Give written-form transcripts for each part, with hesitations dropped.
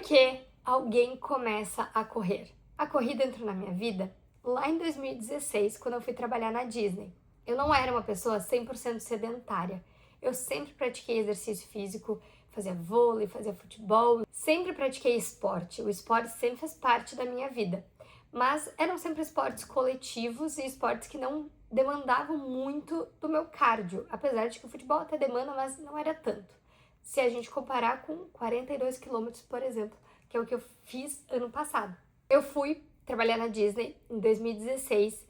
que alguém começa a correr? A corrida entrou na minha vida lá em 2016, quando eu fui trabalhar na Disney. Eu não era uma pessoa 100% sedentária. Eu sempre pratiquei exercício físico, fazia vôlei, fazia futebol, sempre pratiquei esporte. O esporte sempre fez parte da minha vida. Mas eram sempre esportes coletivos e esportes que não demandavam muito do meu cardio. Apesar de que o futebol até demanda, mas não era tanto. Se a gente comparar com 42 quilômetros, por exemplo, que é o que eu fiz ano passado. Eu fui trabalhar na Disney em 2016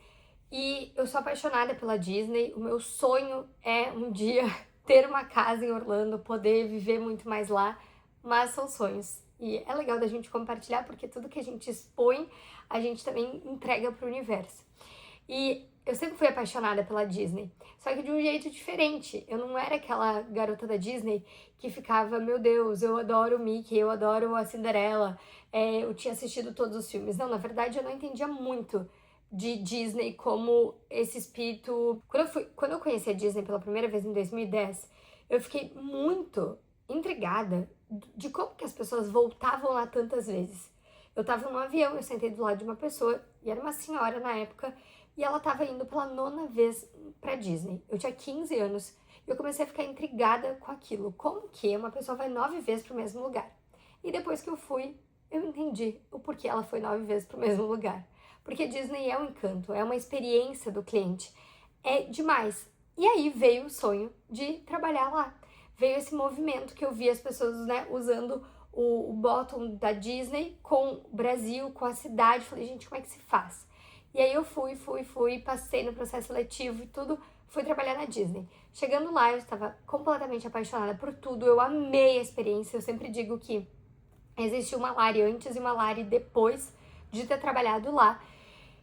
e eu sou apaixonada pela Disney. O meu sonho é um dia ter uma casa em Orlando, poder viver muito mais lá, mas são sonhos. E é legal da gente compartilhar porque tudo que a gente expõe, a gente também entrega para o universo. E eu sempre fui apaixonada pela Disney, só que de um jeito diferente. Eu não era aquela garota da Disney que ficava, meu Deus, eu adoro o Mickey, eu adoro a Cinderela, eu tinha assistido todos os filmes. Não, na verdade eu não entendia muito de Disney como esse espírito. Quando eu conheci a Disney pela primeira vez em 2010, eu fiquei muito intrigada de como que as pessoas voltavam lá tantas vezes. Eu tava num avião, eu sentei do lado de uma pessoa, e era uma senhora na época, e ela tava indo pela 9ª vez pra Disney. Eu tinha 15 anos e eu comecei a ficar intrigada com aquilo. Como que uma pessoa vai 9 vezes pro mesmo lugar? E depois que eu fui, eu entendi o porquê ela foi 9 vezes pro mesmo lugar. Porque Disney é um encanto, é uma experiência do cliente. É demais. E aí veio o sonho de trabalhar lá. Veio esse movimento que eu vi as pessoas, né, usando o bottom da Disney com o Brasil, com a cidade. Falei, gente, como é que se faz? E aí eu fui, passei no processo seletivo e tudo, fui trabalhar na Disney. Chegando lá, eu estava completamente apaixonada por tudo, eu amei a experiência. Eu sempre digo que existe uma Lari antes e uma Lari depois de ter trabalhado lá.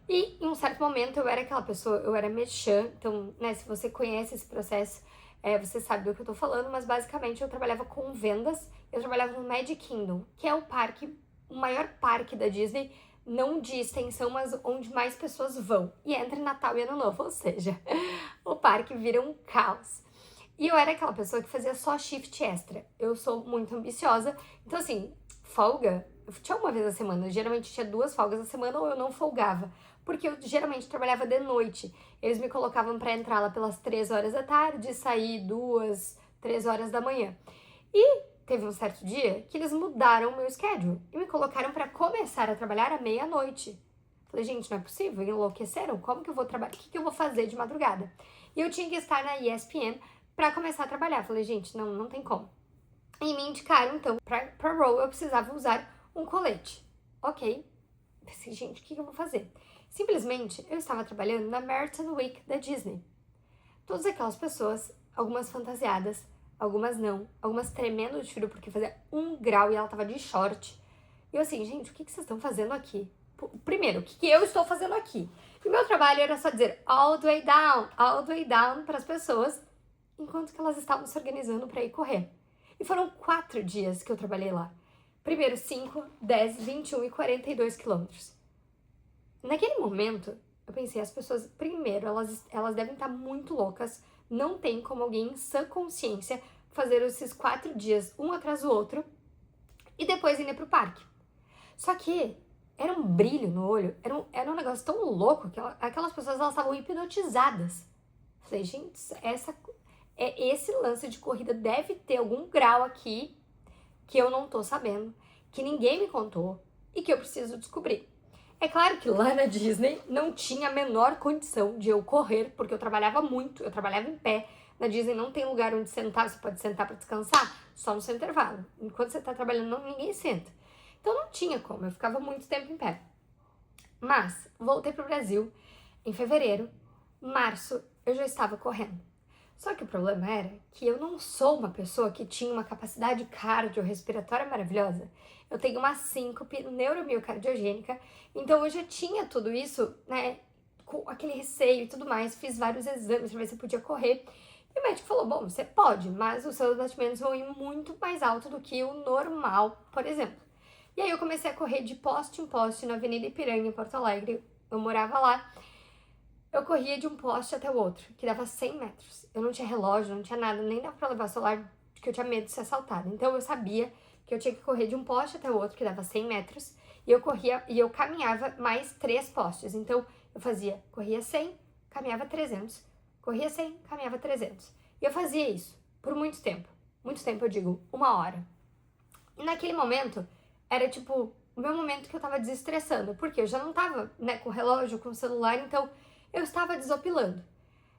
E em um certo momento eu era aquela pessoa, eu era merchan, então, né, se você conhece esse processo, você sabe do que eu tô falando, mas basicamente eu trabalhava com vendas, eu trabalhava no Magic Kingdom, que é o maior parque da Disney, não de extensão, mas onde mais pessoas vão. E entre Natal e Ano Novo, ou seja, o parque vira um caos. E eu era aquela pessoa que fazia só shift extra. Eu sou muito ambiciosa, então assim, folga, eu tinha uma vez a semana, geralmente tinha 2 folgas a semana ou eu não folgava. Porque eu geralmente trabalhava de noite. Eles me colocavam para entrar lá pelas 3 horas da tarde e sair 2, 3 horas da manhã. E teve um certo dia que eles mudaram o meu schedule e me colocaram para começar a trabalhar à meia-noite. Falei, gente, não é possível, enlouqueceram? Como que eu vou trabalhar? O que eu vou fazer de madrugada? E eu tinha que estar na ESPN para começar a trabalhar. Falei, gente, não tem como. E me indicaram, então, para role eu precisava usar um colete. Ok. Pensei, gente, o que eu vou fazer? Simplesmente, eu estava trabalhando na Marathon Week da Disney. Todas aquelas pessoas, algumas fantasiadas, algumas não, algumas tremendo de frio porque fazia 1 grau e ela tava de short. E eu assim, gente, o que vocês estão fazendo aqui? Primeiro, o que eu estou fazendo aqui? E meu trabalho era só dizer all the way down para as pessoas, enquanto que elas estavam se organizando para ir correr. E foram 4 dias que eu trabalhei lá. Primeiro 5, 10, 21 e 42 quilômetros. Naquele momento, eu pensei, as pessoas, primeiro, elas devem estar muito loucas, não tem como alguém em sã consciência fazer esses 4 dias, um atrás do outro, e depois ir pro parque. Só que era um brilho no olho, era um negócio tão louco que aquelas pessoas, elas estavam hipnotizadas. Falei, gente, esse lance de corrida deve ter algum grau aqui que eu não tô sabendo, que ninguém me contou e que eu preciso descobrir. É claro que lá na Disney não tinha a menor condição de eu correr, porque eu trabalhava muito, eu trabalhava em pé. Na Disney não tem lugar onde sentar, você pode sentar para descansar, só no seu intervalo. Enquanto você tá trabalhando, ninguém senta. Então não tinha como, eu ficava muito tempo em pé. Mas voltei pro Brasil em fevereiro, março eu já estava correndo. Só que o problema era que eu não sou uma pessoa que tinha uma capacidade cardiorrespiratória maravilhosa. Eu tenho uma síncope neuromiocardiogênica, então eu já tinha tudo isso, né, com aquele receio e tudo mais. Fiz vários exames pra ver se eu podia correr. E o médico falou, bom, você pode, mas os seus batimentos vão ir muito mais alto do que o normal, por exemplo. E aí eu comecei a correr de poste em poste na Avenida Ipiranga, em Porto Alegre. Eu morava lá. Eu corria de um poste até o outro, que dava 100 metros. Eu não tinha relógio, não tinha nada, nem dava pra levar celular, porque eu tinha medo de ser assaltada. Então eu sabia que eu tinha que correr de um poste até o outro, que dava 100 metros, e eu caminhava mais 3 postes. Então, corria 100, caminhava 300, corria 100, caminhava 300. E eu fazia isso por muito tempo. Muito tempo, eu digo, 1 hora. E naquele momento, era tipo o meu momento que eu tava desestressando, porque eu já não tava, né, com o relógio, com o celular, então eu estava desopilando.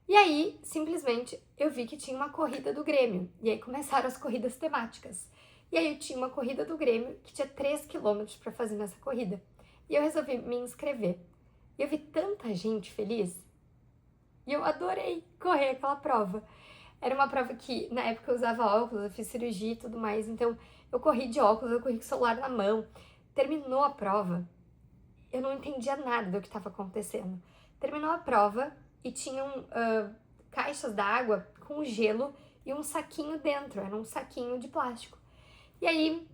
E aí, simplesmente, eu vi que tinha uma corrida do Grêmio. E aí começaram as corridas temáticas. E aí eu tinha uma corrida do Grêmio que tinha 3 quilômetros para fazer nessa corrida. E eu resolvi me inscrever. E eu vi tanta gente feliz. E eu adorei correr aquela prova. Era uma prova que, na época, eu usava óculos, eu fiz cirurgia e tudo mais. Então, eu corri de óculos, eu corri com o celular na mão. Terminou a prova. Eu não entendia nada do que estava acontecendo. Terminou a prova e tinham caixas d'água com gelo e um saquinho dentro. Era um saquinho de plástico. E aí,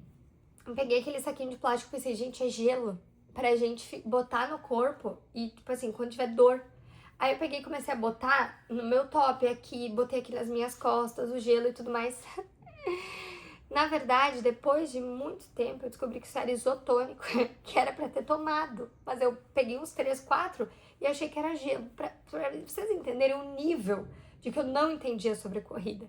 eu peguei aquele saquinho de plástico e pensei, gente, é gelo pra gente botar no corpo e, tipo assim, quando tiver dor. Aí eu peguei e comecei a botar no meu top aqui, botei aqui nas minhas costas, o gelo e tudo mais. Na verdade, depois de muito tempo, eu descobri que isso era isotônico, que era pra ter tomado. Mas eu peguei uns 3, 4 e achei que era gelo. Pra vocês entenderem o nível de que eu não entendia sobre corrida.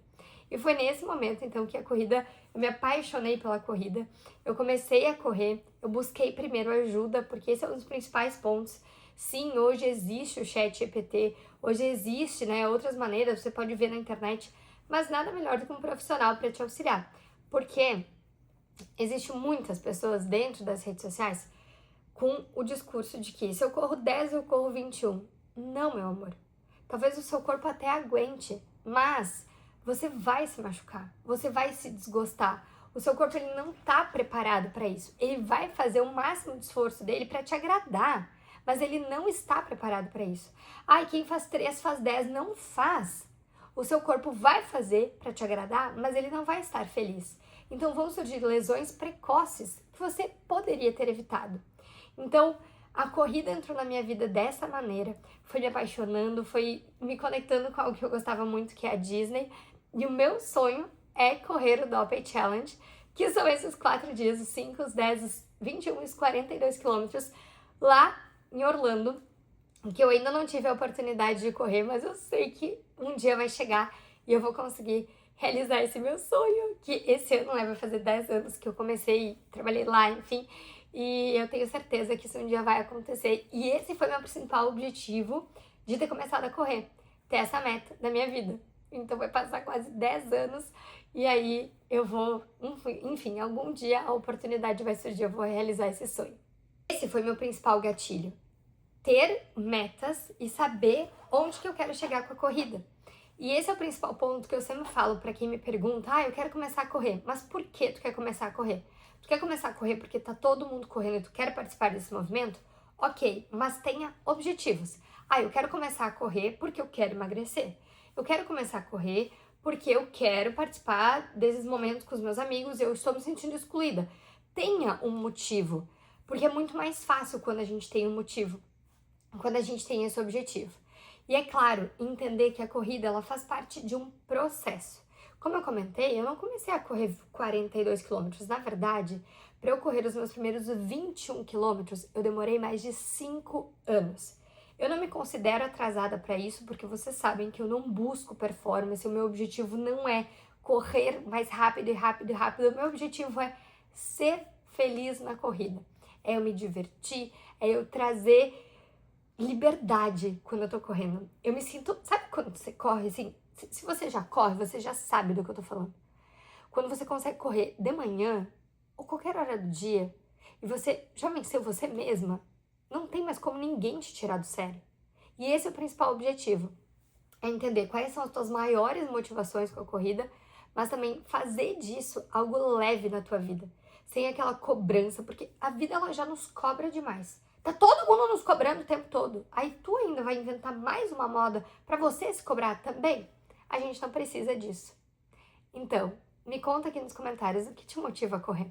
E foi nesse momento, então, que a corrida, eu me apaixonei pela corrida. Eu comecei a correr, eu busquei primeiro ajuda, porque esse é um dos principais pontos. Sim, hoje existe o chat GPT, hoje existe, né, outras maneiras, você pode ver na internet, mas nada melhor do que um profissional para te auxiliar. Porque existem muitas pessoas dentro das redes sociais com o discurso de que se eu corro 10, eu corro 21. Não, meu amor. Talvez o seu corpo até aguente, mas você vai se machucar, você vai se desgostar. O seu corpo ele não está preparado para isso. Ele vai fazer o máximo de esforço dele para te agradar, mas ele não está preparado para isso. Ai, quem faz 3 faz 10, não faz. O seu corpo vai fazer para te agradar, mas ele não vai estar feliz. Então vão surgir lesões precoces que você poderia ter evitado. Então, a corrida entrou na minha vida dessa maneira, foi me apaixonando, foi me conectando com algo que eu gostava muito, que é a Disney. E o meu sonho é correr o Dopey Challenge, que são esses 4 dias, os 5, os 10, os 21 e os 42 quilômetros lá em Orlando, que eu ainda não tive a oportunidade de correr, mas eu sei que um dia vai chegar e eu vou conseguir realizar esse meu sonho, que esse ano vai fazer 10 anos que eu comecei, trabalhei lá, enfim, e eu tenho certeza que isso um dia vai acontecer. E esse foi meu principal objetivo de ter começado a correr, ter essa meta da minha vida. Então vai passar quase 10 anos e aí eu vou, enfim, algum dia a oportunidade vai surgir, eu vou realizar esse sonho. Esse foi meu principal gatilho. Ter metas e saber onde que eu quero chegar com a corrida. E esse é o principal ponto que eu sempre falo para quem me pergunta, eu quero começar a correr, mas por que tu quer começar a correr? Tu quer começar a correr porque tá todo mundo correndo e tu quer participar desse movimento? Ok, mas tenha objetivos. Eu quero começar a correr porque eu quero emagrecer. Eu quero começar a correr porque eu quero participar desses momentos com os meus amigos e eu estou me sentindo excluída. Tenha um motivo, porque é muito mais fácil quando a gente tem um motivo, quando a gente tem esse objetivo. E é claro, entender que a corrida ela faz parte de um processo. Como eu comentei, eu não comecei a correr 42 quilômetros. Na verdade, para eu correr os meus primeiros 21 quilômetros, eu demorei mais de 5 anos. Eu não me considero atrasada para isso, porque vocês sabem que eu não busco performance, o meu objetivo não é correr mais rápido e rápido e rápido, o meu objetivo é ser feliz na corrida. É eu me divertir, é eu trazer liberdade quando eu tô correndo. Eu me sinto, sabe quando você corre assim? Se você já corre, você já sabe do que eu tô falando. Quando você consegue correr de manhã, ou qualquer hora do dia, e você já venceu você mesma, não tem mais como ninguém te tirar do sério. E esse é o principal objetivo. É entender quais são as tuas maiores motivações com a corrida, mas também fazer disso algo leve na tua vida. Sem aquela cobrança, porque a vida ela já nos cobra demais. Tá todo mundo nos cobrando o tempo todo. Aí tu ainda vai inventar mais uma moda pra você se cobrar também? A gente não precisa disso. Então, me conta aqui nos comentários o que te motiva a correr.